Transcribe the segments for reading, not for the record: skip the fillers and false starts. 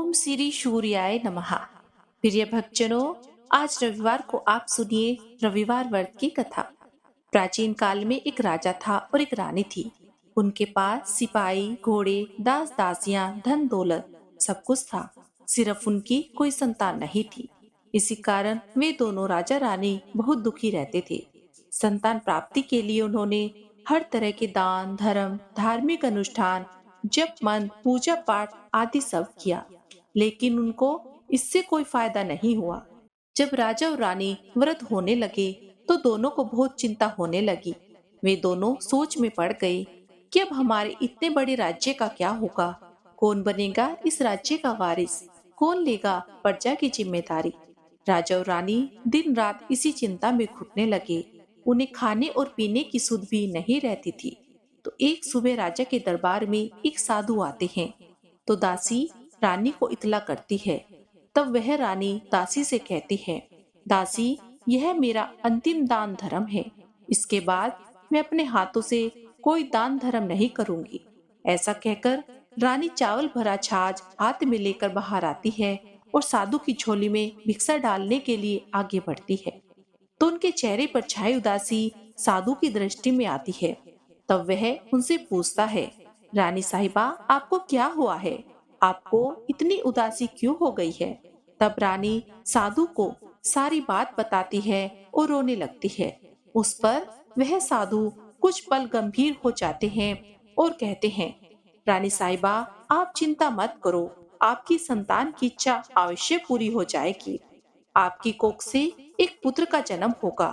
ओम श्री सूर्याय नमः। प्रिय भक्तजनों, आज रविवार को आप सुनिए रविवार व्रत की कथा। प्राचीन काल में एक राजा था और एक रानी थी। उनके पास सिपाही, घोड़े, दास दासियां, धन दौलत सब कुछ था। सिर्फ उनकी कोई संतान नहीं थी। इसी कारण वे दोनों राजा रानी बहुत दुखी रहते थे। संतान प्राप्ति के लिए उन्होंने हर तरह के दान, धर्म, धार्मिक अनुष्ठान, जप, मंत्र, पूजा पाठ आदि सब किया, लेकिन उनको इससे कोई फायदा नहीं हुआ। जब राजा और रानी व्रत होने लगे तो दोनों को बहुत चिंता होने लगी। वे दोनों सोच में पड़ गए कि अब हमारे इतने बड़े राज्य का क्या होगा? कौन बनेगा इस राज्य का वारिस? कौन लेगा प्रजा की जिम्मेदारी? राजा और रानी दिन रात इसी चिंता में घुटने लगे। उन्हें खाने और पीने की सुध भी नहीं रहती थी। तो एक सुबह राजा के दरबार में एक साधु आते हैं। तो दासी रानी को इतला करती है। तब वह रानी दासी से कहती है, दासी, यह मेरा अंतिम दान धर्म है। इसके बाद मैं अपने हाथों से कोई दान धर्म नहीं करूंगी। ऐसा कहकर रानी चावल भरा छाछ हाथ में लेकर बाहर आती है और साधु की झोली में भिक्षा डालने के लिए आगे बढ़ती है। तो उनके चेहरे पर छाई उदासी साधु की दृष्टि में आती है। तब वह उनसे पूछता है, रानी साहिबा, आपको क्या हुआ है? आपको इतनी उदासी क्यों हो गई है? तब रानी साधु को सारी बात बताती है और रोने लगती है। उस पर वह साधु कुछ पल गंभीर हो जाते हैं और कहते हैं, रानी साहिबा, आप चिंता मत करो, आपकी संतान की इच्छा अवश्य पूरी हो जाएगी। आपकी कोख से एक पुत्र का जन्म होगा,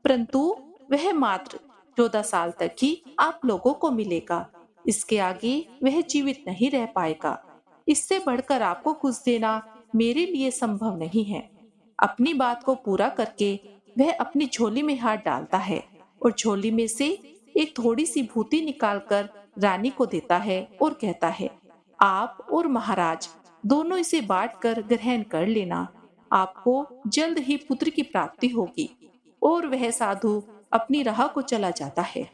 परंतु वह मात्र 14 साल तक ही आप लोगों को मिलेगा। इसके आगे वह जीवित नहीं रह पाएगा। इससे बढ़कर आपको कुछ देना मेरे लिए संभव नहीं है। अपनी बात को पूरा करके वह अपनी झोली में हाथ डालता है और झोली में से एक थोड़ी सी भूति निकालकर रानी को देता है और कहता है, आप और महाराज दोनों इसे बांटकर ग्रहण कर लेना। आपको जल्द ही पुत्र की प्राप्ति होगी। और वह साधु अपनी राह को चला जाता है।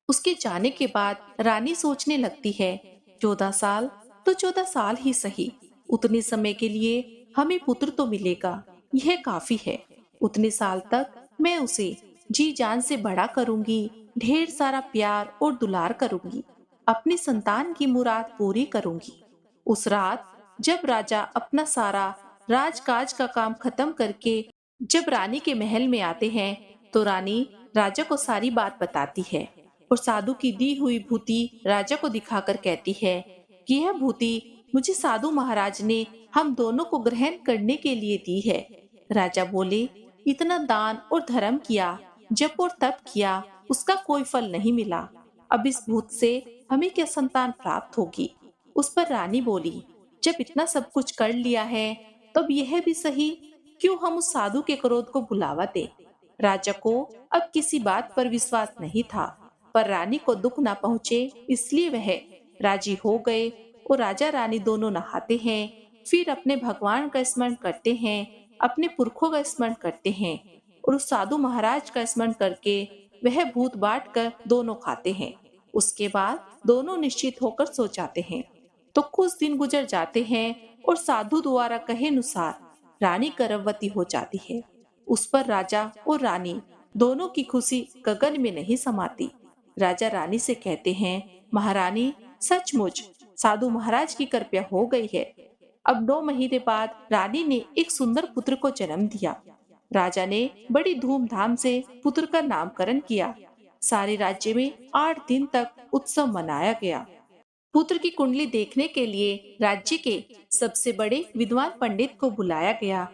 उसके जाने के बाद रानी सोचने लगती है, 14 साल तो 14 साल ही सही, उतने समय के लिए हमें पुत्र तो मिलेगा, यह काफी है। उतने साल तक मैं उसे जी जान से बड़ा करूंगी, ढेर सारा प्यार और दुलार करूंगी, अपनी संतान की मुराद पूरी करूंगी। उस रात जब राजा अपना सारा राजकाज का काम खत्म करके जब रानी के महल में आते हैं, तो रानी राजा को सारी बात बताती है और साधु की दी हुई भूति राजा को दिखाकर कहती है कि यह भूति मुझे साधु महाराज ने हम दोनों को ग्रहण करने के लिए दी है। राजा बोले, इतना दान और धर्म किया, जप और तप किया, उसका कोई फल नहीं मिला। अब इस भूत से हमें क्या संतान प्राप्त होगी? उस पर रानी बोली, जब इतना सब कुछ कर लिया है, तब यह भी सही, क्यों हम उस साधु के क्रोध को बुलावा दे। राजा को अब किसी बात पर विश्वास नहीं था, पर रानी को दुख ना पहुँचे इसलिए वह राजी हो गए और राजा रानी दोनों नहाते हैं। फिर अपने भगवान का स्मरण करते हैं, अपने पुरखों का स्मरण करते हैं और उस साधु महाराज का स्मरण करके वह भूत बांट कर दोनों खाते हैं। उसके बाद दोनों निश्चित होकर सो जाते हैं। तो कुछ दिन गुजर जाते हैं और साधु द्वारा कहे अनुसार रानी गर्भवती हो जाती है। उस पर राजा और रानी दोनों की खुशी गगन में नहीं समाती। राजा रानी से कहते हैं, महारानी, सचमुच साधु महाराज की कृपा हो गई है। अब 9 महीने बाद रानी ने एक सुंदर पुत्र को जन्म दिया। राजा ने बड़ी धूमधाम से पुत्र का नामकरण किया। सारे राज्य में 8 दिन तक उत्सव मनाया गया। पुत्र की कुंडली देखने के लिए राज्य के सबसे बड़े विद्वान पंडित को बुलाया गया।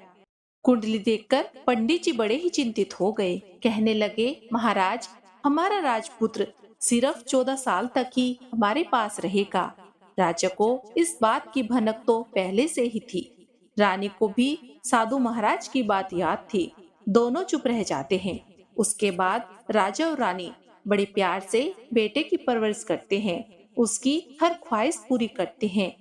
कुंडली देखकर पंडित जी बड़े ही चिंतित हो गए। कहने लगे, महाराज, हमारा राजपुत्र सिर्फ 14 साल तक ही हमारे पास रहेगा। राजा को इस बात की भनक तो पहले से ही थी। रानी को भी साधु महाराज की बात याद थी। दोनों चुप रह जाते हैं। उसके बाद राजा और रानी बड़े प्यार से बेटे की परवरिश करते हैं, उसकी हर ख्वाहिश पूरी करते हैं।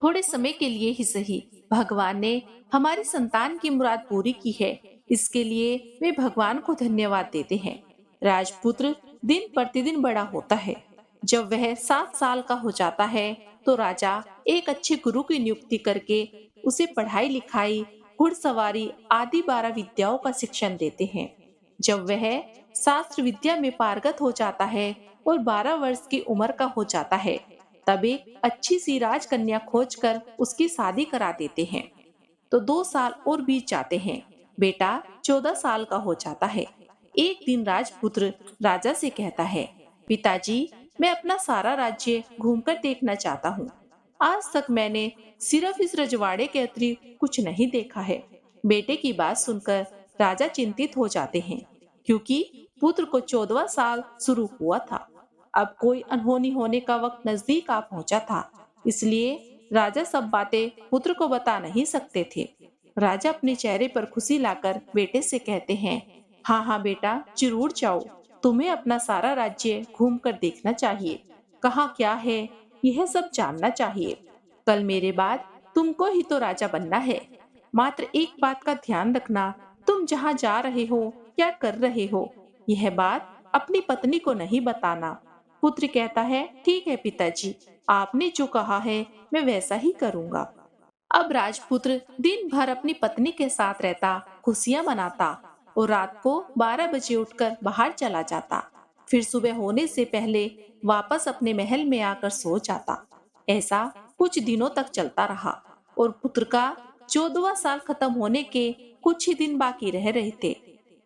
थोड़े समय के लिए ही सही, भगवान ने हमारी संतान की मुराद पूरी की है, इसके लिए वे भगवान को धन्यवाद देते हैं। राजपुत्र दिन प्रतिदिन बड़ा होता है। जब वह 7 साल का हो जाता है तो राजा एक अच्छे गुरु की नियुक्ति करके उसे पढ़ाई लिखाई, घुड़सवारी आदि 12 विद्याओं का शिक्षण देते हैं। जब वह शास्त्र विद्या में पारंगत हो जाता है और 12 वर्ष की उम्र का हो जाता है, तब एक अच्छी सी राजकन्या खोजकर उसकी शादी करा देते हैं। तो 2 साल और बीत जाते हैं। बेटा 14 साल का हो जाता है। एक दिन राजपुत्र राजा से कहता है, पिताजी, मैं अपना सारा राज्य घूमकर देखना चाहता हूँ। आज तक मैंने सिर्फ इस रजवाड़े के अतिरिक्त कुछ नहीं देखा है। बेटे की बात सुनकर राजा चिंतित हो जाते हैं, क्योंकि पुत्र को 14वां साल शुरू हुआ था। अब कोई अनहोनी होने का वक्त नजदीक आ पहुंचा था, इसलिए राजा सब बातें पुत्र को बता नहीं सकते थे। राजा अपने चेहरे पर खुशी लाकर बेटे से कहते हैं, हाँ हाँ बेटा, जरूर जाओ। तुम्हें अपना सारा राज्य घूमकर देखना चाहिए। कहाँ क्या है, यह सब जानना चाहिए। कल मेरे बाद तुमको ही तो राजा बनना है। मात्र एक बात का ध्यान रखना, तुम जहाँ जा रहे हो, क्या कर रहे हो, यह बात अपनी पत्नी को नहीं बताना। पुत्र कहता है, ठीक है पिताजी, आपने जो कहा है मैं वैसा ही करूँगा। अब राजपुत्र दिन भर अपनी पत्नी के साथ रहता, खुशियां मनाता और रात को 12 बजे उठकर बाहर चला जाता। फिर सुबह होने से पहले वापस अपने महल में आकर सो जाता। ऐसा कुछ दिनों तक चलता रहा और पुत्र का 14वां साल खत्म होने के कुछ ही दिन बाकी रह रहे थे।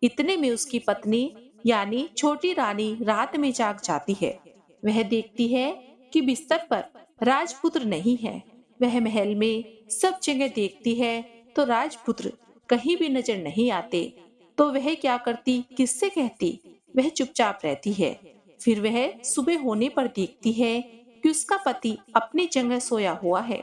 इतने में उसकी पत्नी यानी छोटी रानी रात में जाग जाती है। वह देखती है कि बिस्तर पर राजपुत्र नहीं है। वह महल में सब जगह देखती है तो राजपुत्र कहीं भी नजर नहीं आते। तो वह क्या करती, किससे कहती? वह चुपचाप रहती है। फिर वह सुबह होने पर देखती है कि उसका पति अपनी जगह सोया हुआ है।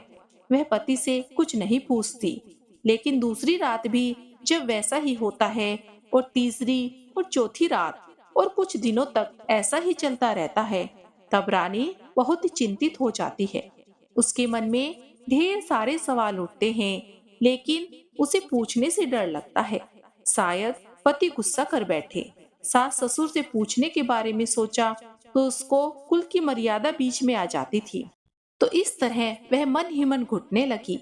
वह पति से कुछ नहीं पूछती। लेकिन दूसरी रात भी जब वैसा ही होता है और तीसरी और चौथी रात और कुछ दिनों तक ऐसा ही चलता रहता है, तब रानी बहुत चिंतित हो जाती है। उसके मन में ढेर सारे सवाल उठते हैं, लेकिन उसे पूछने से डर लगता है। शायद पति गुस्सा कर बैठे। सास ससुर से पूछने के बारे में सोचा तो उसको कुल की मर्यादा बीच में आ जाती थी। तो इस तरह वह मन ही मन घुटने लगी।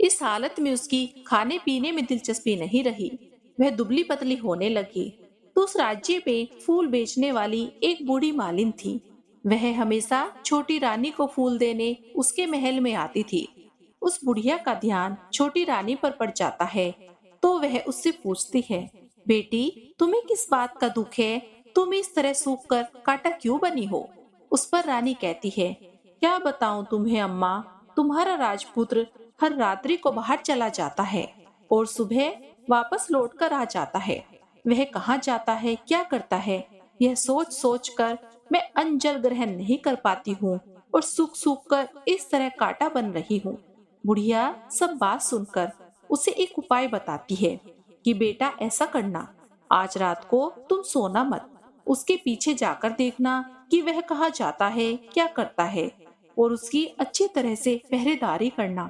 इस हालत में उसकी खाने पीने में दिलचस्पी नहीं रही। वह दुबली पतली होने लगी। तो उस राज्य में फूल बेचने वाली एक बूढ़ी मालिन थी। वह हमेशा छोटी रानी को फूल देने उसके महल में आती थी। उस बुढ़िया का ध्यान छोटी रानी पर पड़ जाता है, तो वह उससे पूछती है, बेटी, तुम्हें किस बात का दुख है? तुम इस तरह सूख कर कांटा क्यों बनी हो? उस पर रानी कहती है, क्या बताऊं तुम्हें अम्मा, तुम्हारा राजपुत्र हर रात्रि को बाहर चला जाता है और सुबह वापस लौट कर आ जाता है। वह कहाँ जाता है, क्या करता है, यह सोच सोच कर मैं अंजल ग्रहण नहीं कर पाती हूँ और सूख सूख कर इस तरह कांटा बन रही हूँ। बुढ़िया सब बात सुनकर उसे एक उपाय बताती है कि बेटा ऐसा करना, आज रात को तुम सोना मत, उसके पीछे जाकर देखना कि वह कहाँ जाता है, क्या करता है और उसकी अच्छी तरह से पहरेदारी करना।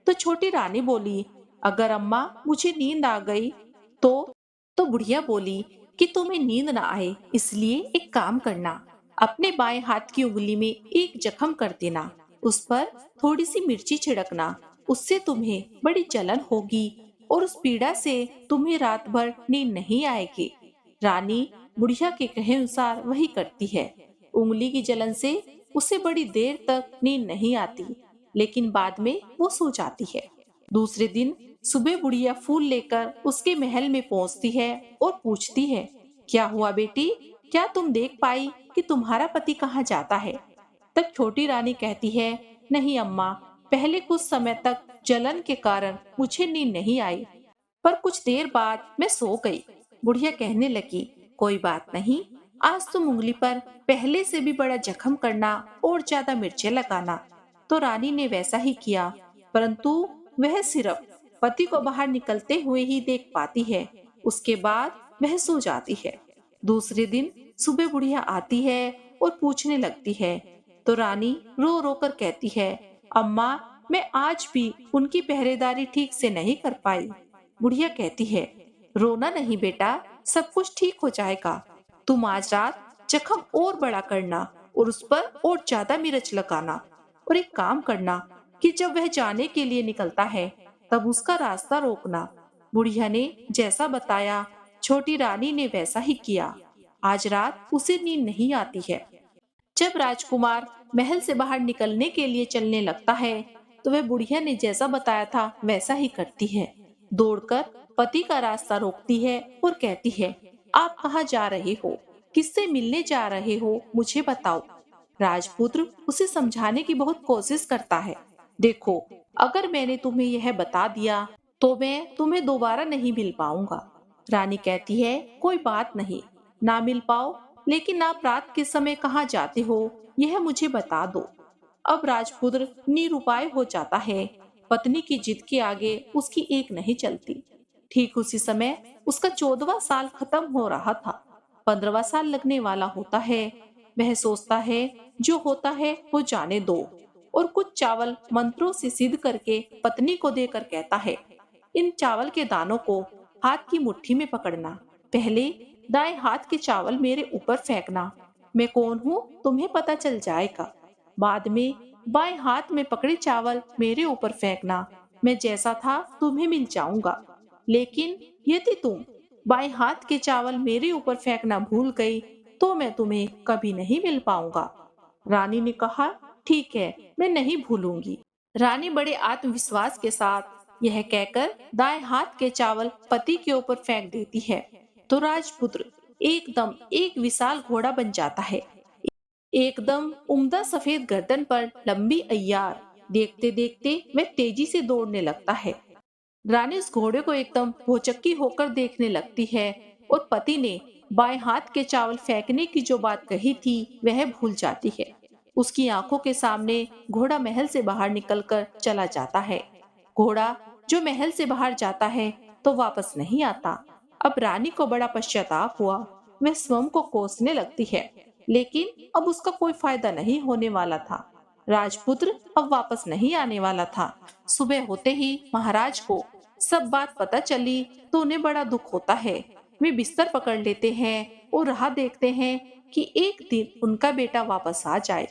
तो छोटी रानी बोली, अगर अम्मा मुझे नींद आ गई तो बुढ़िया बोली कि तुम्हें नींद ना आए, इसलिए एक काम करना, अपने बाएं हाथ की उंगली में एक जख्म कर देना, उस पर थोड़ी सी मिर्ची छिड़कना, उससे तुम्हें बड़ी जलन होगी और उस पीड़ा से तुम्हें रात भर नींद नहीं आएगी। रानी बुढ़िया के कहे अनुसार वही करती है। उंगली की जलन से उसे बड़ी देर तक नींद नहीं आती, लेकिन बाद में वो सो जाती है। दूसरे दिन सुबह बुढ़िया फूल लेकर उसके महल में पहुंचती है और पूछती है, क्या हुआ बेटी, क्या तुम देख पाई कि तुम्हारा पति कहाँ जाता है? तब छोटी रानी कहती है, नहीं अम्मा, पहले कुछ समय तक जलन के कारण मुझे नींद नहीं आई, पर कुछ देर बाद मैं सो गई। बुढ़िया कहने लगी, कोई बात नहीं, आज तुम उंगली पर पहले से भी बड़ा जख्म करना और ज्यादा मिर्चें लगाना। तो रानी ने वैसा ही किया, परंतु वह सिर्फ पति को बाहर निकलते हुए ही देख पाती है। उसके बाद वह सो जाती है। दूसरे दिन सुबह बुढ़िया आती है और पूछने लगती है, तो रानी रो रो कर कहती है, अम्मा, मैं आज भी उनकी पहरेदारी ठीक से नहीं कर पाई। बुढ़िया कहती है, रोना नहीं बेटा, सब कुछ ठीक हो जाएगा। तुम आज रात जख्म और बड़ा करना और उस पर और ज्यादा मिर्च लगाना, और एक काम करना कि जब वह जाने के लिए निकलता है तब उसका रास्ता रोकना। बुढ़िया ने जैसा बताया, छोटी रानी ने वैसा ही किया। आज रात उसे नींद नहीं आती है। जब राजकुमार महल से बाहर निकलने के लिए चलने लगता है तो वह बुढ़िया ने जैसा बताया था वैसा ही करती है। दौड़कर पति का रास्ता रोकती है और कहती है, आप कहाँ जा रहे हो? किससे मिलने जा रहे हो? मुझे बताओ। राजपुत्र उसे समझाने की बहुत कोशिश करता है। देखो, अगर मैंने तुम्हें यह बता दिया तो मैं तुम्हें दोबारा नहीं मिल पाऊंगा। रानी कहती है, कोई बात नहीं, ना मिल पाओ, लेकिन आप रात के समय कहाँ जाते हो यह मुझे बता दो। अब राजपुत्र निरुपाय हो जाता है। पत्नी की जिद के आगे उसकी एक नहीं चलती। ठीक उसी समय उसका 14वां साल खत्म हो रहा था। 15वां साल लगने वाला होता है। वह सोचता है, जो होता है वो जाने दो, और कुछ चावल मंत्रों से सिद्ध करके पत्नी को देकर कहता है, इन चावल के दानों को हाथ की मुट्ठी में पकड़ना। पहले दाएं हाथ के चावल मेरे ऊपर फेंकना। मैं कौन हूँ तुम्हें पता चल जाएगा। बाद में बाएं हाथ में पकड़े चावल मेरे ऊपर फेंकना। मैं जैसा था तुम्हें मिल जाऊंगा। लेकिन यदि तुम बाएं हाथ के चावल मेरे ऊपर फेंकना भूल गई तो मैं तुम्हें कभी नहीं मिल पाऊंगा। रानी ने कहा, ठीक है, मैं नहीं भूलूंगी। रानी बड़े आत्मविश्वास के साथ यह कहकर दाएं हाथ के चावल पति के ऊपर फेंक देती है तो राजपुत्र एकदम एक विशाल घोड़ा बन जाता है। एकदम उम्दा सफेद गर्दन पर लंबी अय्यार। देखते देखते वह तेजी से दौड़ने लगता है। रानी उस घोड़े को एकदम भौचक्की होकर देखने लगती है और पति ने बाएं हाथ के चावल फेंकने की जो बात कही थी वह भूल जाती है। उसकी आंखों के सामने घोड़ा महल से बाहर निकलकर चला जाता है। घोड़ा जो महल से बाहर जाता है तो वापस नहीं आता। अब रानी को बड़ा पश्चाताप हुआ। वह स्वयं को कोसने लगती है, लेकिन अब उसका कोई फायदा नहीं होने वाला था। राजपुत्र अब वापस नहीं आने वाला था। सुबह होते ही महाराज को सब बात पता चली तो उन्हें बड़ा दुख होता है। वे बिस्तर पकड़ लेते हैं और राह देखते हैं कि एक दिन उनका बेटा वापस आ जाए।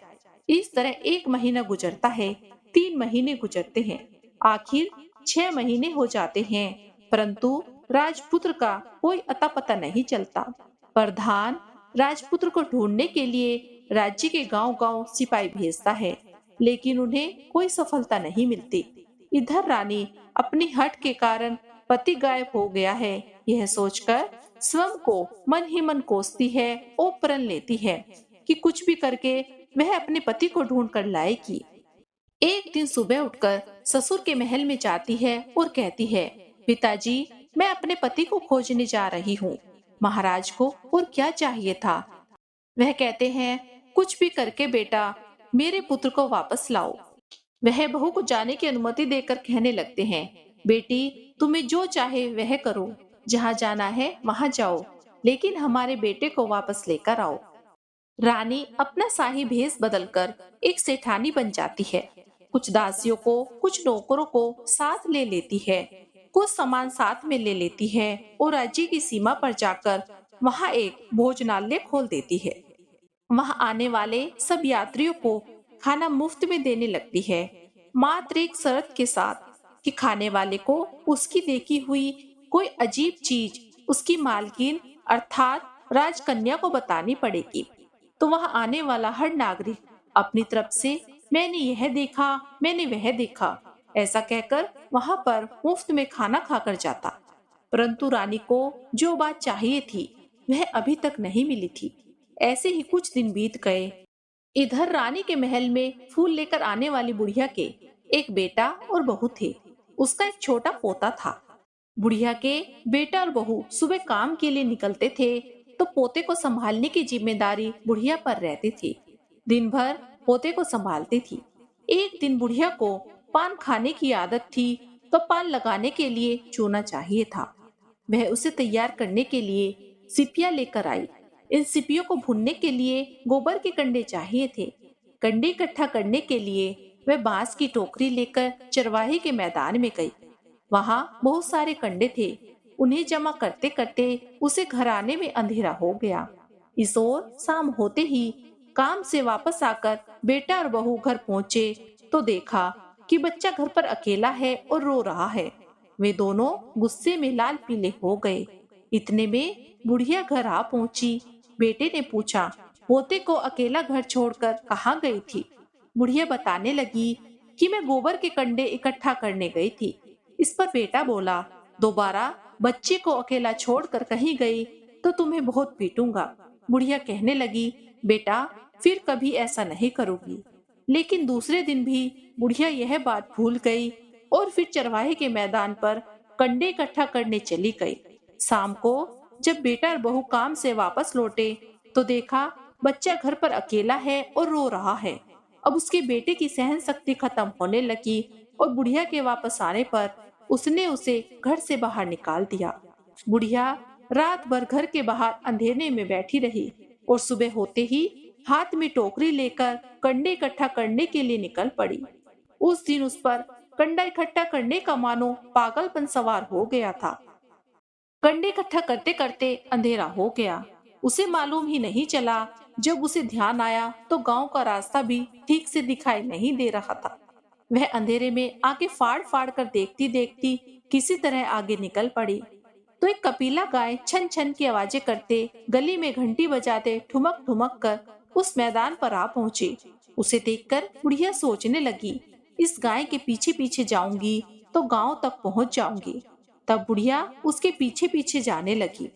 इस तरह 1 महीना गुजरता है, 3 महीने गुजरते हैं, आखिर 6 महीने हो जाते हैं, परंतु राजपुत्र का कोई अता पता नहीं चलता। प्रधान राजपुत्र को ढूंढने के लिए राज्य के गांव-गांव सिपाही भेजता है, लेकिन उन्हें कोई सफलता नहीं मिलती। इधर रानी अपनी हठ के कारण पति गायब हो गया है, यह सोचकर स्वयं को मन ही मन कोसती है और प्रण लेती है कि कुछ भी करके वह अपने पति को ढूंढ कर लाएगी। एक दिन सुबह उठकर ससुर के महल में जाती है और कहती है, पिताजी, मैं अपने पति को खोजने जा रही हूँ। महाराज को और क्या चाहिए था? वह कहते हैं, कुछ भी करके बेटा मेरे पुत्र को वापस लाओ। वह बहू को जाने की अनुमति देकर कहने लगते हैं, बेटी, तुम्हें जो चाहे वह करो, जहाँ जाना है वहाँ जाओ, लेकिन हमारे बेटे को वापस लेकर आओ। रानी अपना शाही भेष बदलकर एक सेठानी बन जाती है। कुछ दासियों को, कुछ नौकरों को साथ ले लेती है, कुछ सामान साथ में ले लेती है और राज्य की सीमा पर जाकर वहाँ एक भोजनालय खोल देती है। वहाँ आने वाले सब यात्रियों को खाना मुफ्त में देने लगती है, मात्र एक शर्त के साथ कि खाने वाले को उसकी देखी हुई कोई अजीब चीज उसकी मालकिन अर्थात राजकन्या को बतानी पड़ेगी। तो वहाँ आने वाला हर नागरिक अपनी तरफ से मैंने यह देखा, मैंने वह देखा, ऐसा कहकर वहाँ पर मुफ्त में खाना खाकर जाता। परंतु रानी को जो बात चाहिए थी वह अभी तक नहीं मिली थी। ऐसे ही कुछ दिन बीत गए। इधर रानी के महल में फूल लेकर आने वाली बुढ़िया के एक बेटा और बहू थे। उसका एक छोटा पोता था। बुढ़िया के बेटा और बहू सुबह काम के लिए निकलते थे तो पोते को संभालने की जिम्मेदारी बुढ़िया पर रहती थी। दिन भर पोते को संभालती थी। एक दिन बुढ़िया को पान खाने की आदत थी तो पान लगाने के लिए चूना चाहिए था। वह उसे तैयार करने के लिए सिपियां लेकर आई। इन सिपियों को भूनने के लिए गोबर के कंडे चाहिए थे। कंडे इकट्ठा करने के लिए वह बांस की टोकरी लेकर चरवाहे के मैदान में गई। वहाँ बहुत सारे कंडे थे। उन्हें जमा करते करते उसे घर आने में अंधेरा हो गया। इस ओर शाम होते ही काम से वापस आकर बेटा और बहू घर पहुँचे तो देखा कि बच्चा घर पर अकेला है और रो रहा है। वे दोनों गुस्से में लाल पीले हो गए। इतने में बुढ़िया घर आ पहुंची। बेटे ने पूछा, पोते को अकेला घर छोड़कर कहाँ गई थी? बुढ़िया बताने लगी कि मैं गोबर के कंडे इकट्ठा करने गई थी। इस पर बेटा बोला, दोबारा बच्चे को अकेला छोड़कर कहीं गई तो तुम्हें बहुत पीटूंगा। बुढ़िया कहने लगी, बेटा फिर कभी ऐसा नहीं करूंगी। लेकिन दूसरे दिन भी बुढ़िया यह बात भूल गई और फिर चरवाहे के मैदान पर कंडे इकट्ठा करने चली गई। शाम को जब बेटा और बहू काम से वापस लौटे तो देखा बच्चा घर पर अकेला है और रो रहा है। अब उसके बेटे की सहन शक्ति खत्म होने लगी और बुढ़िया के वापस आने पर उसने उसे घर से बाहर निकाल दिया। बुढ़िया रात भर घर के बाहर अंधेरे में बैठी रही और सुबह होते ही हाथ में टोकरी लेकर कंडे इकट्ठा करने के लिए निकल पड़ी। उस दिन उस पर कंडा इकट्ठा करने का मानो पागलपन सवार हो गया था। कंडे इकट्ठा करते करते अंधेरा हो गया। उसे मालूम ही नहीं चला। जब उसे ध्यान आया तो गांव का रास्ता भी ठीक से दिखाई नहीं दे रहा था। वह अंधेरे में आगे फाड़ फाड़ कर देखती देखती किसी तरह आगे निकल पड़ी तो एक कपिला गाय छन छन की आवाजें करते, गली में घंटी बजाते ठुमक ठुमक कर उस मैदान पर आ पहुंची। उसे देखकर बुढ़िया सोचने लगी, इस गाय के पीछे पीछे जाऊंगी तो गांव तक पहुंच जाऊंगी। तब बुढ़िया उसके पीछे पीछे जाने लगी।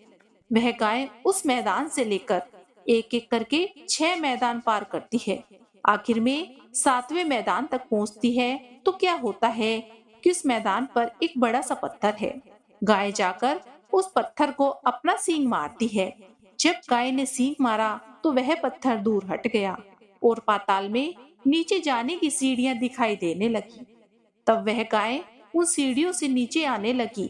वह गाय उस मैदान से लेकर एक एक करके 6 मैदान पार करती है। आखिर में 7वें मैदान तक पहुंचती है तो क्या होता है कि उस मैदान पर एक बड़ा सा पत्थर है। गाय जाकर उस पत्थर को अपना सींग मारती है। जब गाय ने सींग मारा तो वह पत्थर दूर हट गया और पाताल में नीचे जाने की सीढ़ियां दिखाई देने लगी। तब वह गाय उन सीढ़ियों से नीचे आने लगी।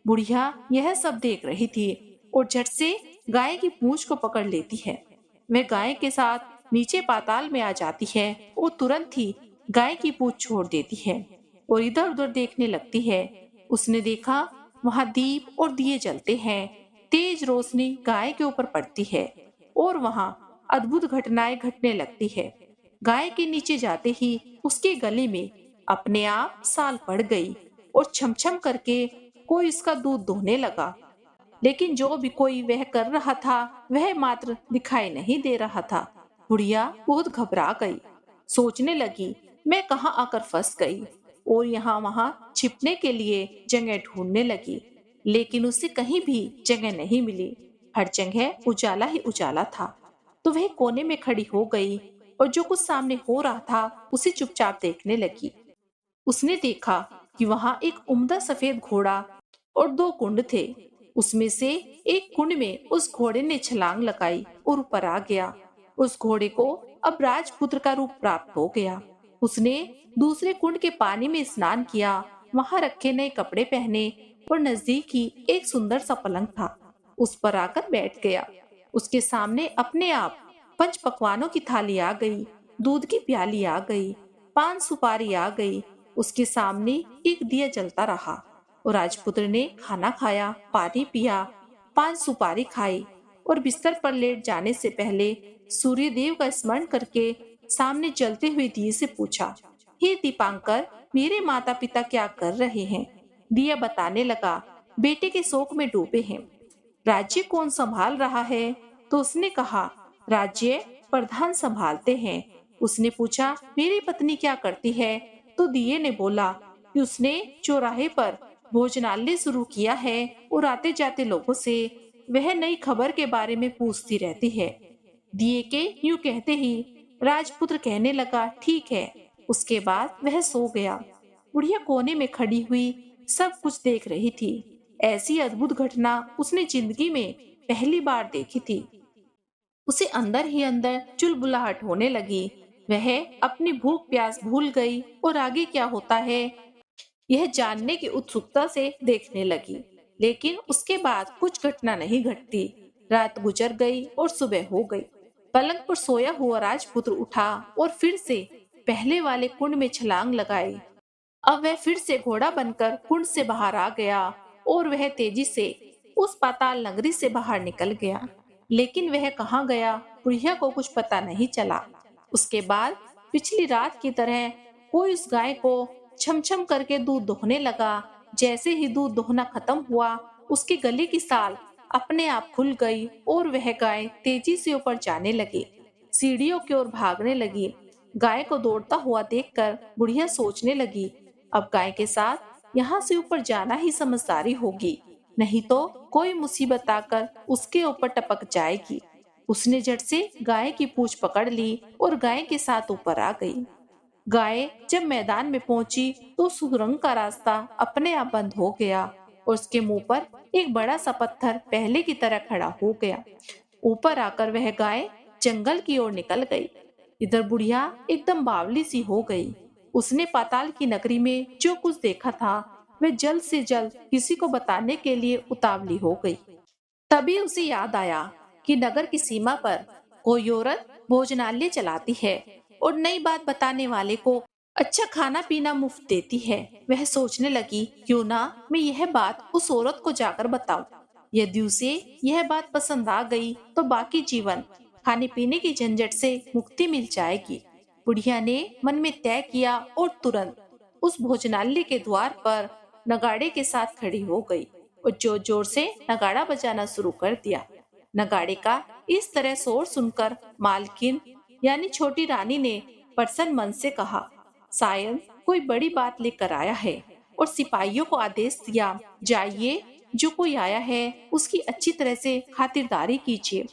बुढ़िया यह सब देख रही थी और झट से गाय की पूंछ को पकड़ लेती है। वह गाय के साथ नीचे पाताल में आ जाती है और तुरंत ही गाय की पूंछ छोड़ देती है और इधर उधर देखने लगती है। उसने देखा वहां दीप और दिए जलते हैं। तेज रोशनी गाय के ऊपर पड़ती है और वहां अद्भुत घटनाएं घटने लगती है। गाय के नीचे जाते ही उसके गले में अपने आप साल पड़ गई और छमछम करके कोई इसका दूध दोहने लगा। लेकिन जो भी कोई वह कर रहा था वह मात्र दिखाई नहीं दे रहा था। बुढ़िया बहुत घबरा गई। सोचने लगी, मैं कहाँ आकर फंस गई और यहाँ वहाँ छिपने के लिए जगह ढूंढने लगी। लेकिन उसे कहीं भी जगह नहीं मिली। हर जगह उजाला ही उजाला था। तो वह कोने में खड़ी हो गई और जो कुछ सामने हो रहा था उसे चुपचाप देखने लगी। उसने देखा कि वहां एक उम्दा सफेद घोड़ा और 2 कुंड थे। उसमें से एक कुंड में उस घोड़े ने छलांग लगाई और ऊपर आ गया। उस घोड़े को अब राजपुत्र का रूप प्राप्त हो गया। उसने दूसरे कुंड के पानी में स्नान किया, वहां रखे नए कपड़े पहने और नजदीक ही एक सुंदर सा पलंग था, उस पर आकर बैठ गया। उसके सामने अपने आप 5 पकवानों की थाली आ गई, दूध की प्याली आ गई, 5 सुपारी आ गई। उसके सामने एक दिया जलता रहा और राजपुत्र ने खाना खाया, पानी पिया, 5 सुपारी खाई और बिस्तर पर लेट जाने से पहले सूर्य देव का स्मरण करके सामने जलते हुए दिए से पूछा, हे दीपांकर, मेरे माता पिता क्या कर रहे हैं? दिया बताने लगा, बेटे के शोक में डूबे हैं। राज्य कौन संभाल रहा है? तो उसने कहा, राज्य प्रधान संभालते हैं। उसने पूछा, मेरी पत्नी क्या करती है? तो दिए ने बोला कि उसने चौराहे पर भोजनालय शुरू किया है और आते जाते लोगों से वह नई खबर के बारे में पूछती रहती है। दिए के यूं कहते ही राजपुत्र कहने लगा, ठीक है। उसके बाद वह सो गया। बुढ़िया कोने में खड़ी हुई सब कुछ देख रही थी। ऐसी अद्भुत घटना उसने जिंदगी में पहली बार देखी थी। उसे अंदर ही अंदर चुलबुलाहट होने लगी। वह अपनी भूख प्यास भूल गई और आगे क्या होता है यह जानने की उत्सुकता से देखने लगी। लेकिन उसके बाद कुछ घटना नहीं घटती। रात गुजर गई और सुबह हो गई। पलंग पर सोया हुआ राजपुत्र उठा और फिर से पहले वाले कुंड में छलांग लगाई। अब वह फिर से घोड़ा बनकर कुंड से बाहर आ गया और वह तेजी से उस पाताल नगरी से बाहर निकल गया। लेकिन वह कहाँ गया, बुढ़िया को कुछ पता नहीं चला। उसके बाद पिछली रात की तरह कोई उस गाय को छम-छम करके दूध दोहने लगा। जैसे ही दूध दोहना खत्म हुआ, उसके गले की साल अपने आप खुल गई और वह गाय तेजी से ऊपर जाने लगी, सीढ़ियों की ओर भागने लगी। गाय को दौड़ता हुआ देखकर बुढ़िया सोचने लगी, अब गाय के साथ यहाँ से ऊपर जाना ही समझदारी होगी, नहीं तो कोई मुसीबत आकर उसके ऊपर टपक जाएगी। उसने झट से गाय की पूंछ पकड़ ली और गाय के साथ ऊपर आ गई। गाय जब मैदान में पहुंची तो सुरंग का रास्ता अपने आप बंद हो गया और उसके मुंह पर एक बड़ा सा पत्थर पहले की तरह खड़ा हो गया। ऊपर आकर वह गाय जंगल की ओर निकल गई। इधर बुढ़िया एकदम बावली सी हो गई। उसने पाताल की नगरी में जो कुछ देखा था वह जल्द से जल्द किसी को बताने के लिए उतावली हो गई। तभी उसे याद आया कि नगर की सीमा पर कोई औरत भोजनालय चलाती है और नई बात बताने वाले को अच्छा खाना पीना मुफ्त देती है। वह सोचने लगी, क्यों ना मैं यह बात उस औरत को जाकर बताऊं। यदि उसे यह बात पसंद आ गई तो बाकी जीवन खाने पीने की झंझट से मुक्ति मिल जाएगी। बुढ़िया ने मन में तय किया और तुरंत उस भोजनालय के द्वार पर नगाड़े के साथ खड़ी हो गई और जोर जोर से नगाड़ा बजाना शुरू कर दिया। नगाड़े का इस तरह शोर सुनकर मालकिन यानी छोटी रानी ने प्रसन्न मन से कहा, शायद कोई बड़ी बात लेकर आया है, और सिपाहियों को आदेश दिया, जाइए, जो कोई आया है उसकी अच्छी तरह से खातिरदारी कीजिए।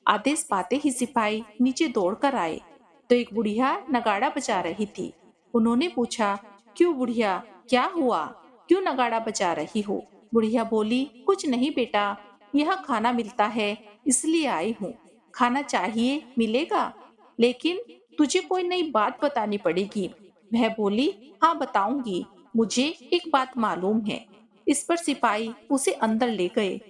आदेश पाते ही सिपाही नीचे दौड़कर आए तो एक बुढ़िया नगाड़ा बजा रही थी। उन्होंने पूछा, क्यों बुढ़िया, क्या हुआ, क्यों नगाड़ा बजा रही हो? बुढ़िया बोली, कुछ नहीं बेटा, यहाँ खाना मिलता है इसलिए आई हूँ। खाना चाहिए, मिलेगा, लेकिन तुझे कोई नई बात बतानी पड़ेगी। वह बोली, हाँ बताऊंगी, मुझे एक बात मालूम है। इस पर सिपाही उसे अंदर ले गए।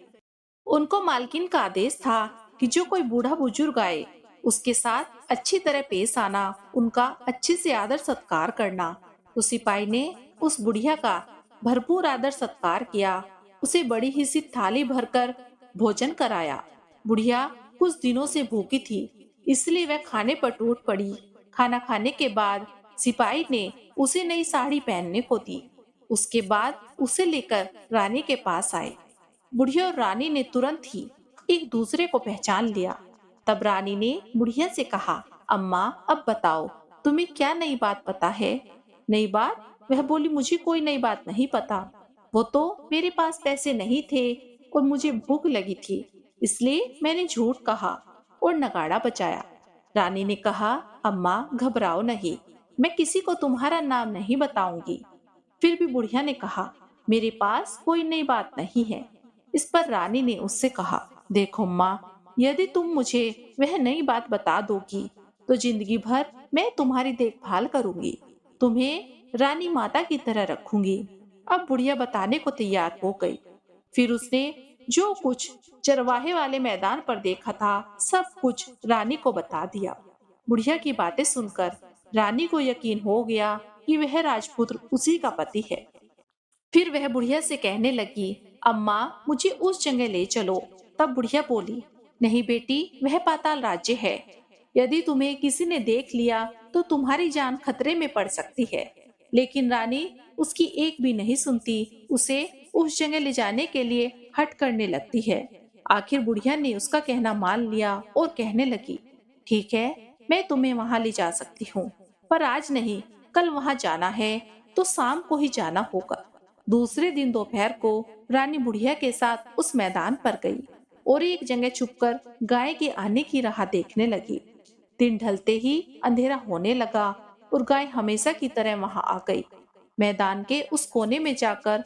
उनको मालकिन का आदेश था कि जो कोई बूढ़ा बुजुर्ग आए उसके साथ अच्छी तरह पेश आना, उनका अच्छे से आदर सत्कार करना। तो सिपाही ने उस बुढ़िया का भरपूर आदर सत्कार किया, उसे बड़ी ही सी थाली भरकर भोजन कराया। बुढ़िया कुछ दिनों से भूखी थी, इसलिए वह खाने पर टूट पड़ी। खाना खाने के बाद सिपाही ने उसे नई साड़ी पहनने को दी। उसके बाद उसे लेकर रानी के पास आए। बुढ़िया और रानी ने तुरंत ही एक दूसरे को पहचान लिया। तब रानी ने बुढ़िया से कहा, अम्मा अब बताओ, तुम्हें क्या नई बात पता है? नई बात? वह बोली, मुझे कोई नई बात नहीं पता। वो तो मेरे पास पैसे नहीं थे और मुझे भूख लगी थी, इसलिए मैंने झूठ कहा और नगाड़ा बजाया। रानी ने कहा, अम्मा घबराओ नहीं, मैं किसी को तुम्हारा नाम नहीं बताऊंगी। फिर भी बुढ़िया ने कहा, मेरे पास कोई नई बात नहीं है। इस पर रानी ने उससे कहा, देखो माँ, यदि तुम मुझे वह नई बात बता दोगी तो जिंदगी भर मैं तुम्हारी देखभाल करूंगी, तुम्हें रानी माता की तरह रखूंगी। अब बुढ़िया बताने को तैयार हो गई। फिर उसने जो कुछ चरवाहे वाले मैदान पर देखा था सब कुछ रानी को बता दिया। बुढ़िया की बातें सुनकर रानी को यकीन हो गया कि वह राजपुत्र उसी का पति है। फिर वह बुढ़िया से कहने लगी, अम्मा मुझे उस जगह ले चलो। तब बुढ़िया बोली, नहीं बेटी, वह पाताल राज्य है। यदि तुम्हें किसी ने देख लिया तो तुम्हारी जान खतरे में पड़ सकती है। लेकिन रानी उसकी एक भी नहीं सुनती, उसे उस जगह ले जाने के लिए हट करने लगती है। आखिर बुढ़िया ने उसका कहना मान लिया और कहने लगी, ठीक है, मैं तुम्हें वहां ले जा सकती हूँ, पर आज नहीं, कल वहां जाना है तो शाम को ही जाना होगा। दूसरे दिन दोपहर को रानी बुढ़िया के साथ उस मैदान पर गई और एक जगह छुपकर गाय के आने की राह देखने लगी। दिन ढलते ही अंधेरा होने लगा और गाय हमेशा की तरह वहां आ गई। मैदान के उस कोने में जाकर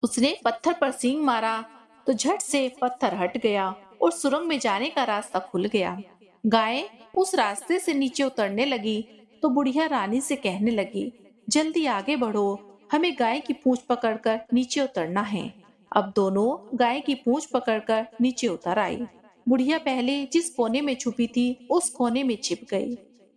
उसने पत्थर पर सींग मारा तो झट से पत्थर हट गया और सुरंग में जाने का रास्ता खुल गया। गाय उस रास्ते से नीचे उतरने लगी तो बुढ़िया रानी से कहने लगी, जल्दी आगे बढ़ो, हमें गाय की पूंछ पकड़कर नीचे उतरना है। अब दोनों गाय की पूंछ पकड़कर नीचे उतर आई। बुढ़िया पहले जिस कोने में छुपी थी उस कोने में छिप गई।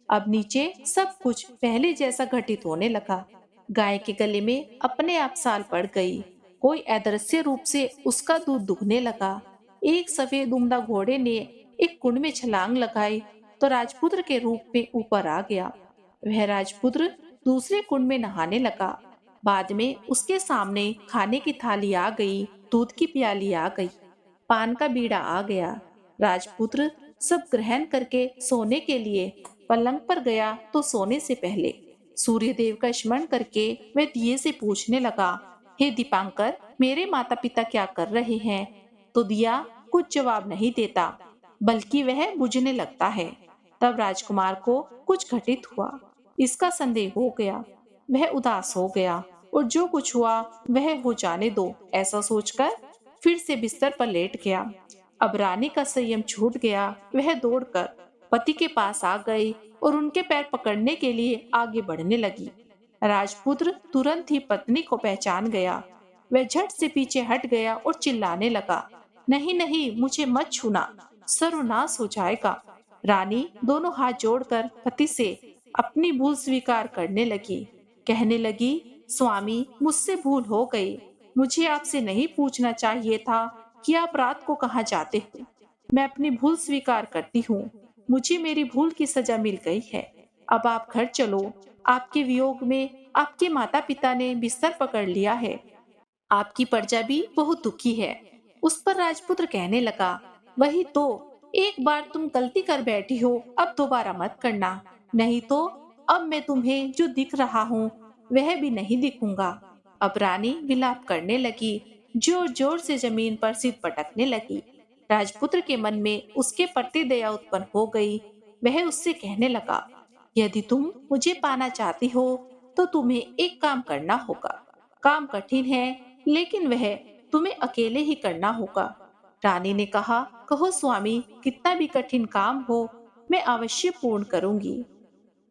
अब नीचे सब कुछ पहले जैसा घटित होने लगा। गाय के गले में अपने आप साल पड़ गई। कोई अदृश्य रूप से उसका दूध दुहने लगा। एक सफेद उम्दा घोड़े ने एक कुंड में छलांग लगाई तो राजपुत्र के रूप में ऊपर आ गया। वह राजपुत्र दूसरे कुंड में नहाने लगा। बाद में उसके सामने खाने की थाली आ गई, दूध की प्याली आ गई, पान का बीड़ा आ गया। राजपुत्र सब ग्रहण करके सोने के लिए पलंग पर गया तो सोने से पहले सूर्य देव का स्मरण करके वह दिए से पूछने लगा, हे दीपांकर, मेरे माता पिता क्या कर रहे हैं? तो दिया कुछ जवाब नहीं देता, बल्कि वह बुझने लगता है। तब राजकुमार को कुछ घटित हुआ, इसका संदेह हो गया। वह उदास हो गया और जो कुछ हुआ वह हो जाने दो, ऐसा सोचकर फिर से बिस्तर पर लेट गया। अब रानी का संयम छूट गया। वह दौड़कर पति के पास आ गई और उनके पैर पकड़ने के लिए आगे बढ़ने लगी। राजपुत्र तुरंत ही पत्नी को पहचान गया। वह झट से पीछे हट गया और चिल्लाने लगा, नहीं नहीं, मुझे मत छूना, सर्वनाश हो जाएगा। रानी दोनों हाथ जोड़कर पति से अपनी भूल स्वीकार करने लगी। कहने लगी, स्वामी, मुझसे भूल हो गई। मुझे आपसे नहीं पूछना चाहिए था कि आप रात को कहाँ जाते हो। मैं अपनी भूल स्वीकार करती हूँ। मुझे मेरी भूल की सजा मिल गई है। अब आप घर चलो। आपके वियोग में आपके माता पिता ने बिस्तर पकड़ लिया है। आपकी प्रजा भी बहुत दुखी है। उस पर राजपुत्र कहने लगा, वही तो, एक बार तुम गलती कर बैठी हो, अब दोबारा मत करना, नहीं तो अब मैं तुम्हें जो दिख रहा हूँ वह भी नहीं दिखूंगा। अब रानी विलाप करने लगी, जोर जोर से जमीन पर सिर पटकने लगी। राजपुत्र के मन में उसके प्रति दया उत्पन्न हो गई। वह उससे कहने लगा, यदि तुम मुझे पाना चाहती हो तो तुम्हें एक काम करना होगा। काम कठिन है, लेकिन वह तुम्हें अकेले ही करना होगा। रानी ने कहा, कहो स्वामी, कितना भी कठिन काम हो मैं अवश्य पूर्ण करूंगी।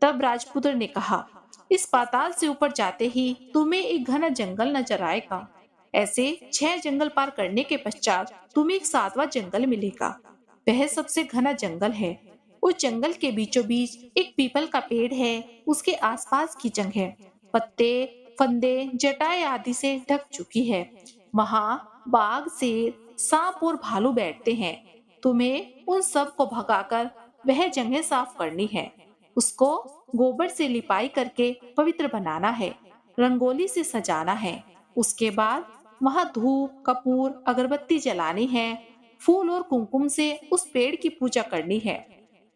तब राजपुत्र ने कहा, इस पाताल से ऊपर जाते ही तुम्हें एक घना जंगल नजर आएगा। ऐसे 6 जंगल पार करने के पश्चात तुम्हें एक 7वां जंगल मिलेगा। वह सबसे घना जंगल है। उस जंगल के बीचों बीच एक पीपल का पेड़ है। उसके आसपास की जगह पत्ते, फंदे, जटाएं आदि से ढक चुकी है। वहाँ बाघ, शेर, सांप और भालू बैठते हैं। तुम्हें उन सब को भगाकर वह जगह साफ करनी है। उसको गोबर से लिपाई करके पवित्र बनाना है, रंगोली से सजाना है। उसके बाद वहाँ धूप, कपूर, अगरबत्ती जलानी है। फूल और कुमकुम से उस पेड़ की पूजा करनी है।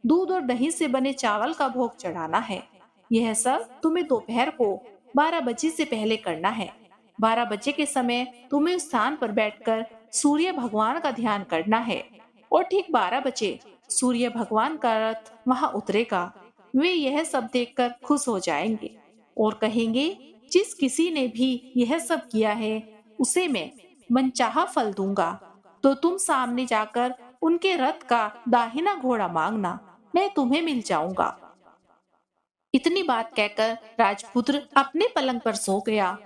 दूध और दही से बने चावल का भोग चढ़ाना है। यह सब तुम्हें दोपहर को 12 बजे से पहले करना है। 12 बजे के समय तुम्हें उस स्थान पर बैठकर सूर्य भगवान का ध्यान करना है और ठीक 12 बजे सूर्य भगवान का रथ वहाँ उतरेगा। वे यह सब देखकर खुश हो जाएंगे और कहेंगे, जिस किसी ने भी यह सब किया है उसे मैं मनचाहा फल दूंगा। तो तुम सामने जाकर उनके रथ का दाहिना घोड़ा मांगना, मैं तुम्हें मिल जाऊंगा। इतनी बात कहकर राजपुत्र अपने पलंग पर सो गया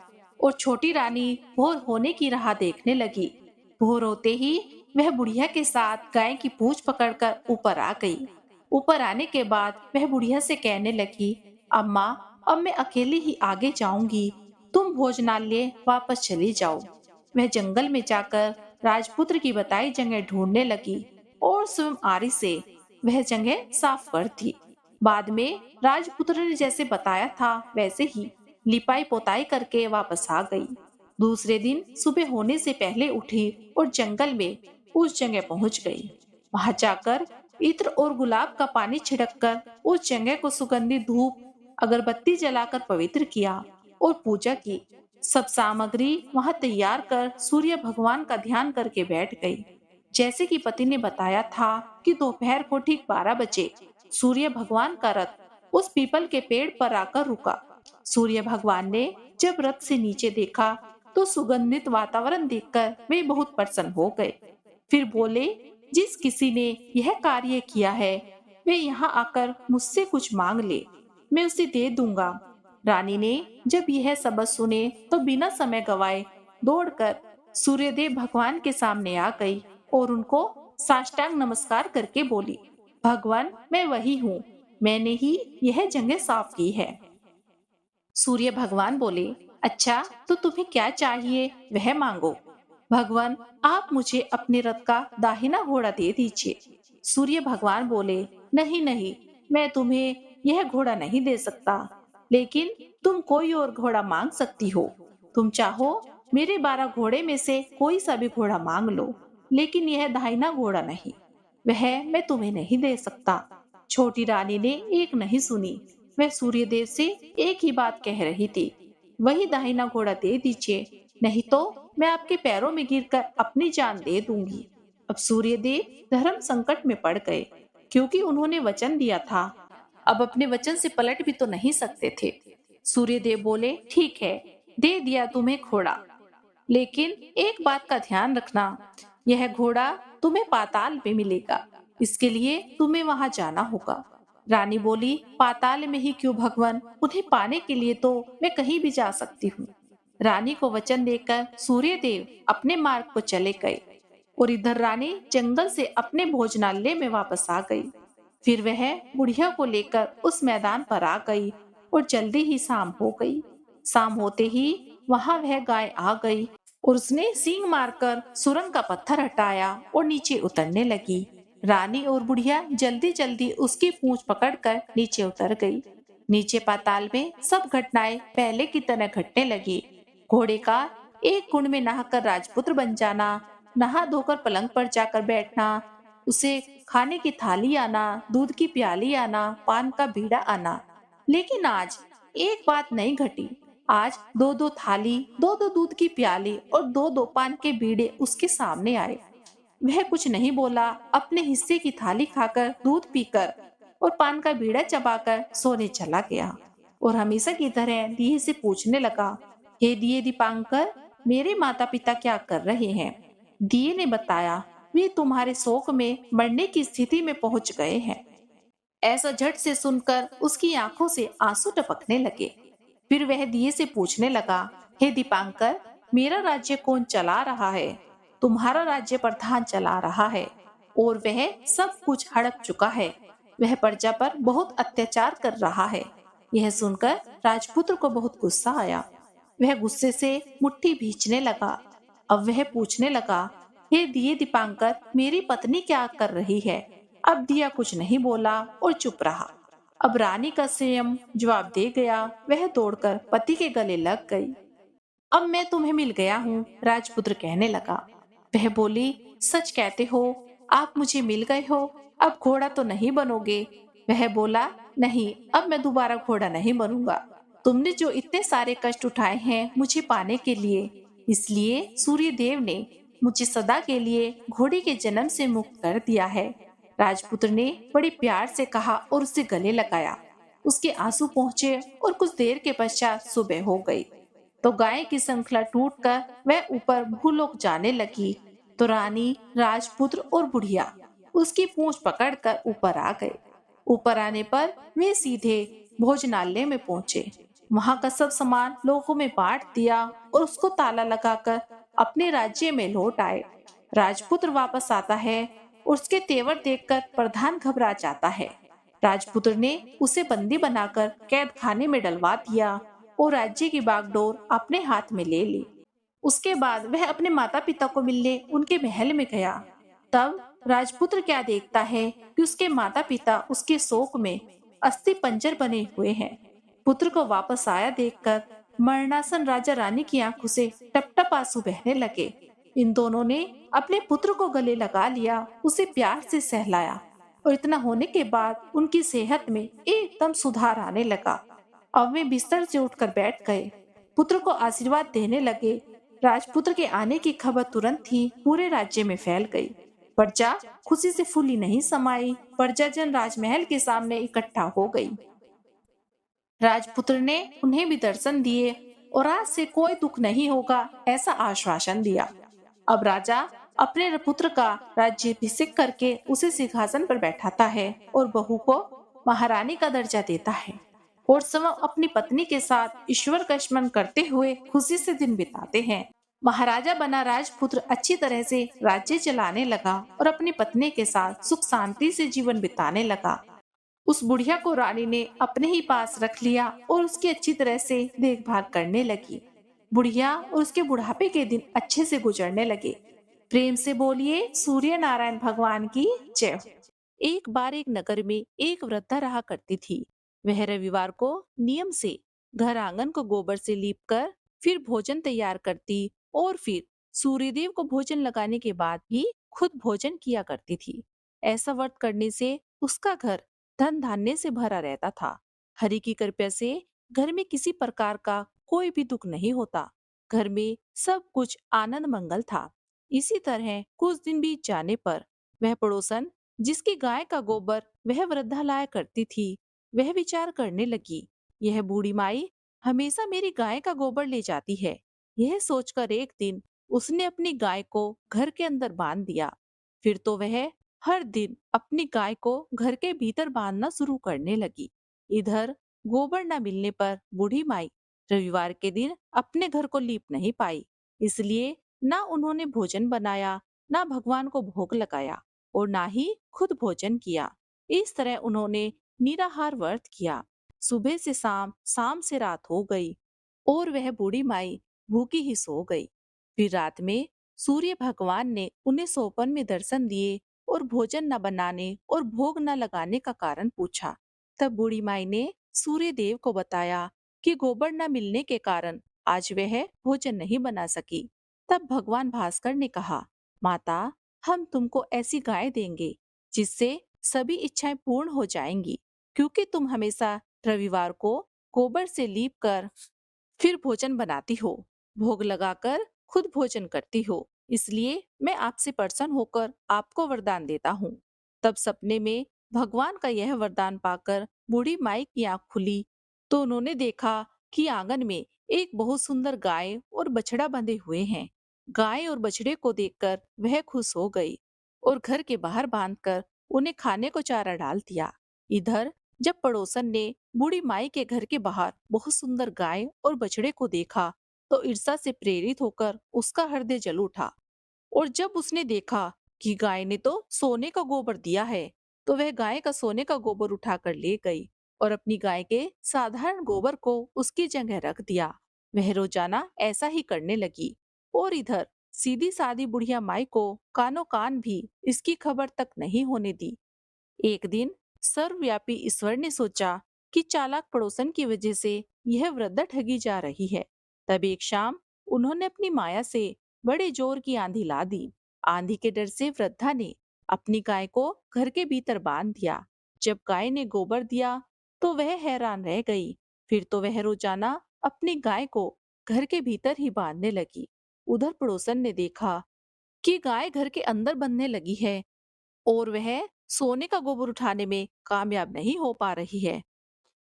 और छोटी रानी भोर होने की राह देखने लगी। भोर होते ही वह बुढ़िया के साथ गाय की पूंछ पकड़कर ऊपर आ गई। ऊपर आने के बाद वह बुढ़िया से कहने लगी, अम्मा, अब मैं अकेले ही आगे जाऊंगी, तुम भोजनालय वापस चली जाओ। वह जंगल में जाकर राजपुत्र की बताई जगह ढूंढने लगी और स्वयं आरी से वह जगह साफ कर दी। बाद में राजपुत्र ने जैसे बताया था वैसे ही लिपाई पोताई करके वापस आ गई। दूसरे दिन सुबह होने से पहले उठी और जंगल में उस जगह पहुंच गई। वहां जाकर इत्र और गुलाब का पानी छिड़ककर उस जगह को सुगंधित धूप, अगरबत्ती जलाकर पवित्र किया और पूजा की। सब सामग्री वहां तैयार कर सूर्य भगवान का ध्यान करके बैठ गई। जैसे कि पति ने बताया था कि दोपहर को ठीक 12 बजे सूर्य भगवान का रथ उस पीपल के पेड़ पर आकर रुका। सूर्य भगवान ने जब रथ से नीचे देखा तो सुगंधित वातावरण देखकर वे बहुत प्रसन्न हो गए। फिर बोले, जिस किसी ने यह कार्य किया है वे यहाँ आकर मुझसे कुछ मांग ले, मैं उसे दे दूंगा। रानी ने जब यह सबक सुने तो बिना समय गवाए दौड़कर सूर्यदेव भगवान के सामने आ गई और उनको साष्टांग नमस्कार करके बोली, भगवान, मैं वही हूँ, मैंने ही यह जगह साफ की है। सूर्य भगवान बोले, अच्छा, तो तुम्हें क्या चाहिए वह मांगो। भगवान, आप मुझे अपने रथ का दाहिना घोड़ा दे दीजिए। सूर्य भगवान बोले, नहीं नहीं, मैं तुम्हें यह घोड़ा नहीं दे सकता, लेकिन तुम कोई और घोड़ा मांग सकती हो। तुम चाहो मेरे 12 घोड़े में से कोई सा भी घोड़ा मांग लो, लेकिन यह दाहिना घोड़ा नहीं, वह मैं तुम्हें नहीं दे सकता। छोटी रानी ने एक नहीं सुनी, वह सूर्यदेव से एक ही बात कह रही थी, वही दाहिना घोड़ा दे दीजिए, नहीं तो मैं आपके पैरों में गिरकर अपनी जान दे दूंगी। अब सूर्यदेव धर्म संकट में पड़ गए, क्योंकि उन्होंने वचन दिया था। अब अपने वचन से पलट भी तो नहीं सकते थे। सूर्यदेव बोले, ठीक है, दे दिया तुम्हें घोड़ा, लेकिन एक बात का ध्यान रखना, यह घोड़ा तुम्हें पाताल में मिलेगा, इसके लिए तुम्हें वहां जाना होगा। रानी बोली, पाताल में ही क्यों भगवान, उन्हें पाने के लिए तो मैं कहीं भी जा सकती हूँ। रानी को वचन देकर सूर्यदेव अपने मार्ग को चले गए और इधर रानी जंगल से अपने भोजनालय में वापस आ गई। फिर वह बुढ़िया को लेकर उस मैदान पर आ गई और जल्दी ही शाम हो गई। शाम होते ही वहां वह गाय आ गई और उसने सींग मारकर सुरंग का पत्थर हटाया और नीचे उतरने लगी। रानी और बुढ़िया जल्दी जल्दी उसकी पूंछ पकड़कर नीचे उतर गई। नीचे पाताल में सब घटनाएं पहले की तरह घटने लगी। घोड़े का एक कुंड में नहाकर राजपुत्र बन जाना, नहा धोकर पलंग पर जाकर बैठना, उसे खाने की थाली आना, दूध की प्याली आना, पान का बीड़ा आना। लेकिन आज एक बात नहीं घटी। आज दो दो थाली, दो दो दूध की प्याली और दो दो पान के बीड़े उसके सामने आए। वह कुछ नहीं बोला, अपने हिस्से की थाली खाकर, दूध पीकर और पान का बीड़ा चबाकर सोने चला गया और हमेशा की तरह दिए से पूछने लगा, हे दिए दीपांकर, मेरे माता पिता क्या कर रहे हैं? दिए ने बताया, वे तुम्हारे शोक में मरने की स्थिति में पहुंच गए हैं। ऐसा झट से सुनकर उसकी आंखों से आंसू टपकने लगे। फिर वह दिए से पूछने लगा, हे दीपांकर, मेरा राज्य कौन चला रहा है? तुम्हारा राज्य प्रधान चला रहा है और वह सब कुछ हड़प चुका है। वह प्रजा पर बहुत अत्याचार कर रहा है। यह सुनकर राजपुत्र को बहुत गुस्सा आया। वह गुस्से से मुट्ठी भींचने लगा। अब वह पूछने लगा, हे दिए दीपांकर, मेरी पत्नी क्या कर रही है? अब दिया कुछ नहीं बोला और चुप रहा। अब रानी का संयम जवाब दे गया। वह दौड़कर पति के गले लग गई। अब मैं तुम्हें मिल गया हूँ, राजपुत्र कहने लगा। वह बोली, सच कहते हो, आप मुझे मिल गए हो, अब घोड़ा तो नहीं बनोगे? वह बोला, नहीं, अब मैं दोबारा घोड़ा नहीं बनूंगा। तुमने जो इतने सारे कष्ट उठाए हैं मुझे पाने के लिए, इसलिए सूर्य देव ने मुझे सदा के लिए घोड़े के जन्म से मुक्त कर दिया है। राजपुत्र ने बड़े प्यार से कहा और उसे गले लगाया। उसके आंसू पहुँचे और कुछ देर के पश्चात सुबह हो गई। तो गाय की श्रृंखला टूटकर वह ऊपर भूलोक जाने लगी। तो रानी, राजपुत्र और बुढ़िया उसकी पूंछ पकड़कर ऊपर आ गए। ऊपर आने पर वे सीधे भोजनालय में पहुँचे। वहां का सब सामान लोगों में बांट दिया और उसको ताला लगाकर अपने राज्य में लौट आए। राजपुत्र वापस आता है और उसके तेवर देखकर प्रधान घबरा जाता है। राजपुत्र ने उसे बंदी बनाकर कैद खाने में डलवा दिया और राज्य की बागडोर अपने हाथ में ले ली। उसके बाद वह अपने माता पिता को मिलने उनके महल में गया। तब राजपुत्र क्या देखता है कि उसके माता पिता उसके शोक में अस्थि पंजर बने हुए हैं। पुत्र को वापस आया देखकर मरणासन राजा रानी की आंखों से टप टप आंसू बहने लगे। इन दोनों ने अपने पुत्र को गले लगा लिया, उसे प्यार से सहलाया और इतना होने के बाद उनकी सेहत में एकदम सुधार आने लगा। अब वे बिस्तर से उठकर बैठ गए, पुत्र को आशीर्वाद देने लगे। राजपुत्र के आने की खबर तुरंत ही पूरे राज्य में फैल गई। प्रजा खुशी से फूली नहीं समाई। प्रजाजन राजमहल के सामने इकट्ठा हो गई। राजपुत्र ने उन्हें भी दर्शन दिए और आज से कोई दुख नहीं होगा, ऐसा आश्वासन दिया। अब राजा अपने पुत्र का राज्याभिषेक करके उसे सिंहासन पर बैठाता है और बहू को महारानी का दर्जा देता है और सब अपनी पत्नी के साथ ईश्वर का स्मरण करते हुए खुशी से दिन बिताते हैं। महाराजा बना राजपुत्र अच्छी तरह से राज्य चलाने लगा और अपनी पत्नी के साथ सुख शांति से जीवन बिताने लगा। उस बुढ़िया को रानी ने अपने ही पास रख लिया और उसकी अच्छी तरह से देखभाल करने लगी। बुढ़िया और उसके बुढ़ापे के दिन अच्छे से गुजरने लगे। प्रेम से बोलिए सूर्य नारायण भगवान की जय हो। एक बार एक नगर में एक वृद्धा रहा करती थी। वह रविवार को नियम से घर आंगन को गोबर से लीप कर फिर भोजन तैयार करती और फिर सूर्यदेव को भोजन लगाने के बाद ही खुद भोजन किया करती थी। ऐसा व्रत करने से उसका घर धन धान्य से भरा रहता था। हरि की कृपा से घर में किसी प्रकार का कोई भी दुख नहीं होता। घर में सब कुछ आनंद मंगल था। इसी तरह कुछ दिन बीत जाने पर वह पड़ोसन जिसकी गाय का गोबर वह वृद्धा लाया करती थी, वह विचार करने लगी, यह बूढ़ी माई हमेशा मेरी गाय का गोबर ले जाती है। यह सोचकर एक दिन उसने अपनी गाय को घर के अंदर बांध दिया। फिर तो वह हर दिन अपनी गाय को घर के भीतर बांधना शुरू करने लगी। इधर गोबर न मिलने पर बूढ़ी माई रविवार के दिन अपने घर को लीप नहीं पाई। इसलिए ना उन्होंने भोजन बनाया, ना भगवान को भोग लगाया और ना ही खुद भोजन किया। इस तरह उन्होंने निराहार व्रत किया। सुबह से शाम, शाम से रात हो गई और वह बूढ़ी माई भूखी ही सो गई। फिर रात में सूर्य भगवान ने उन्हें सोपन में दर्शन दिए और भोजन न बनाने और भोग न लगाने का कारण पूछा। तब बूढ़ी माई ने सूर्य देव को बताया कि गोबर न मिलने के कारण आज वह भोजन नहीं बना सकी। तब भगवान भास्कर ने कहा, माता, हम तुमको ऐसी गाय देंगे जिससे सभी इच्छाएं पूर्ण हो जाएंगी, क्योंकि तुम हमेशा रविवार को गोबर से लीप कर फिर भोजन बनाती हो, भोग लगाकर खुद भोजन करती हो। इसलिए मैं आपसे प्रसन्न होकर आपको वरदान देता हूँ। तब सपने में भगवान का यह वरदान पाकर बूढ़ी माई की आंख खुली तो उन्होंने देखा कि आंगन में एक बहुत सुंदर गाय और बछड़ा बंधे हुए हैं। गाय और बछड़े को देखकर वह खुश हो गई और घर के बाहर बांधकर उन्हें खाने को चारा डाल दिया। इधर जब पड़ोसन ने बूढ़ी माई के घर के बाहर बहुत सुंदर गाय और बछड़े को देखा तो ईर्ष्या से प्रेरित होकर उसका हृदय जल उठा। और जब उसने देखा कि गाय ने तो सोने का गोबर दिया है, तो वह गाय का सोने का गोबर उठाकर ले गई और अपनी गाय के साधारण गोबर को उसकी जगह रख दिया। वह रोजाना ऐसा ही करने लगी और इधर सीधी सादी बुढ़िया माई को कानो कान भी इसकी खबर तक नहीं होने दी। एक दिन सर्वव्यापी ईश्वर ने सोचा कि चालाक पड़ोसन की वजह से यह वृद्धा ठगी जा रही है। तब एक शाम उन्होंने अपनी माया से बड़े जोर की आंधी ला दी। आंधी के डर से वृद्धा ने अपनी गाय को घर के भीतर बांध दिया। जब गाय ने गोबर दिया तो वह हैरान रह गई। फिर तो वह रोजाना अपनी गाय को घर के भीतर ही बांधने लगी। उधर पड़ोसन ने देखा कि गाय घर के अंदर बंधने लगी है और वह सोने का गोबर उठाने में कामयाब नहीं हो पा रही है।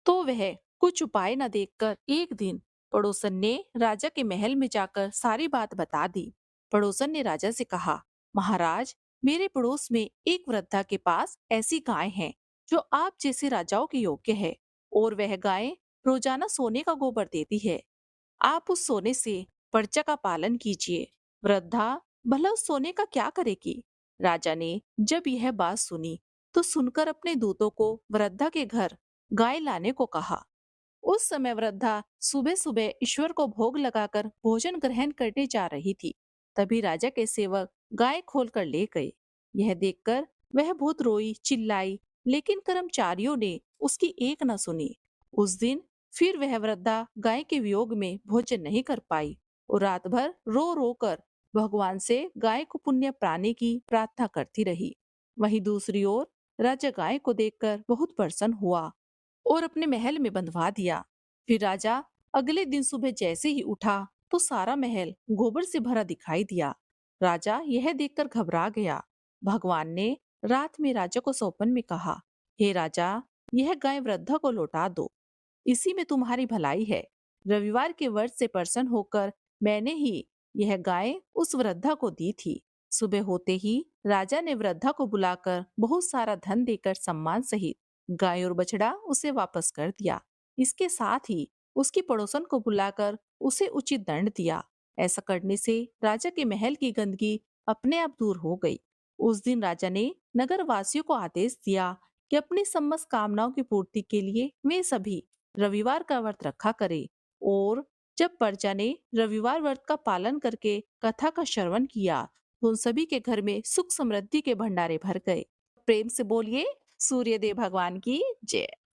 तो वह कुछ उपाय न देखकर एक दिन पड़ोसन ने राजा के महल में जाकर सारी बात बता दी। पड़ोसन ने राजा से कहा, महाराज, मेरे पड़ोस में एक वृद्धा के पास ऐसी गाय है जो आप जैसे राजाओं के योग्य है और वह गाय रोजाना सोने का गोबर देती है। आप उस सोने से पर्चा का पालन कीजिए। वृद्धा भला उस सोने का क्या करेगी? राजा ने जब यह बात सुनी तो सुनकर अपने दूतों को वृद्धा के घर गाय लाने को कहा। उस समय वृद्धा सुबह सुबह ईश्वर को भोग लगाकर भोजन ग्रहण करने जा रही थी। तभी राजा के सेवक गाय खोल कर ले गए। यह देखकर वह बहुत रोई चिल्लाई, लेकिन कर्मचारियों ने उसकी एक न सुनी। उस दिन फिर वह वृद्धा गाय के वियोग में भोजन नहीं कर पाई और रात भर रो रो कर भगवान से गाय को पुण्य पाने की प्रार्थना करती रही। वहीं दूसरी ओर राजा गाय को देखकर बहुत प्रसन्न हुआ और अपने महल में बंधवा दिया। फिर राजा अगले दिन सुबह जैसे ही उठा तो सारा महल गोबर से भरा दिखाई दिया। राजा यह देखकर घबरा गया। भगवान ने रात में राजा को सौपन में कहा, हे राजा, यह गाय वृद्धा को लौटा दो, इसी में तुम्हारी भलाई है। रविवार के व्रत से प्रसन्न होकर मैंने ही यह गाय उस वृद्धा को दी थी। सुबह होते ही राजा ने वृद्धा को बुलाकर बहुत सारा धन देकर सम्मान सहित गाय और बछड़ा उसे वापस कर दिया। इसके साथ ही उसकी पड़ोसन को बुलाकर उसे उचित दंड दिया। ऐसा करने से राजा के महल की गंदगी अपने आप दूर हो गई। उस दिन राजा ने नगर वासियों को आदेश दिया कि अपनी समस्त कामनाओं की पूर्ति के लिए वे सभी रविवार का व्रत रखा करे। और जब प्रजा ने रविवार व्रत का पालन करके कथा का श्रवण किया तो उन सभी के घर में सुख समृद्धि के भंडारे भर गए। प्रेम से बोलिए सूर्य देव भगवान की जय।